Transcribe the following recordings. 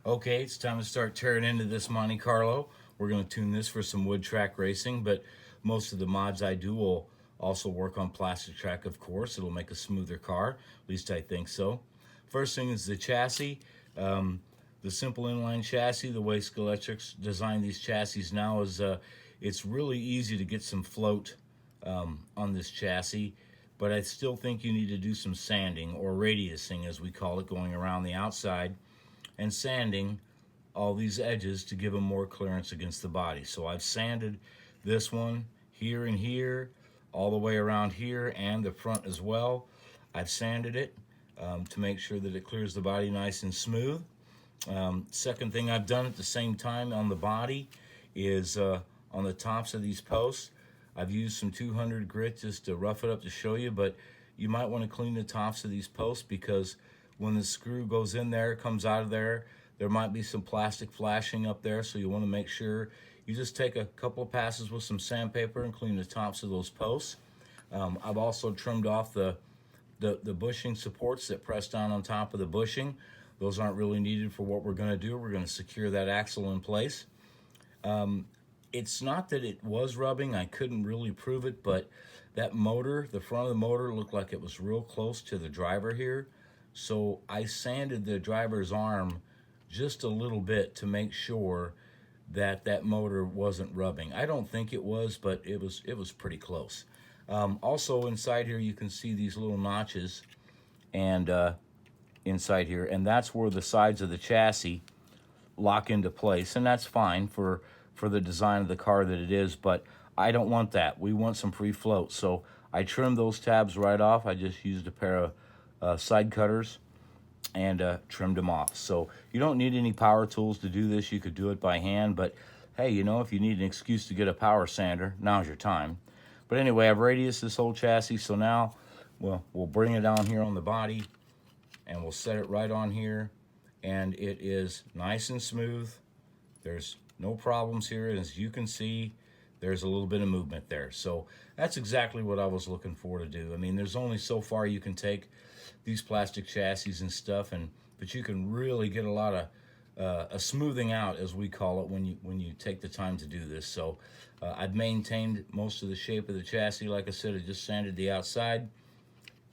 Okay, it's time to start tearing into this Monte Carlo. We're going to tune this for some wood track racing, but most of the mods I do will also work on plastic track, of course. It'll make a smoother car, at least I think so. First thing is the chassis. The simple inline chassis, the way Skeletrix designed these chassis now is it's really easy to get some float on this chassis, but I still think you need to do some sanding or radiusing, as we call it, going around the outside and sanding all these edges to give them more clearance against the body. So I've sanded this one here and here, all the way around here and the front as well. I've sanded it to make sure that it clears the body nice and smooth. Second thing I've done at the same time on the body is on the tops of these posts. I've used some 200 grit just to rough it up to show you, but you might want to clean the tops of these posts because when the screw goes in there, comes out of there, there might be some plastic flashing up there, so you want to make sure you just take a couple of passes with some sandpaper and clean the tops of those posts. I've also trimmed off the bushing supports that press down on top of the bushing. Those aren't really needed for what we're going to do. We're going to secure that axle in place. It's not that it was rubbing. I couldn't really prove it, but that motor, the front of the motor, looked like it was real close to the driver here. So I sanded the driver's arm just a little bit to make sure that that motor wasn't rubbing. I don't think it was, but it was pretty close. Also inside here you can see these little notches and inside here, and that's where the sides of the chassis lock into place, and that's fine for the design of the car that it is, but I don't want that. We want some free float, so I trimmed those tabs right off. I just used a pair of side cutters and trimmed them off. So you don't need any power tools to do this. You could do it by hand, but hey, you know, if you need an excuse to get a power sander, now's your time. But anyway, I've radiused this whole chassis, so now we'll bring it down here on the body and we'll set it right on here, and it is nice and smooth. There's no problems here. As you can see, there's a little bit of movement there. So that's exactly what I was looking for to do. I mean, there's only so far you can take these plastic chassis and stuff, but you can really get a lot of a smoothing out, as we call it, when you take the time to do this. So I've maintained most of the shape of the chassis. Like I said, I just sanded the outside,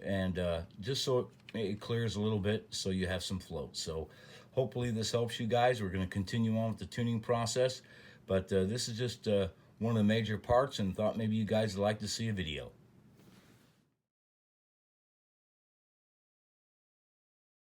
and just so it clears a little bit so you have some float. So hopefully this helps you guys. We're going to continue on with the tuning process, but this is just one of the major parts, and thought maybe you guys would like to see a video.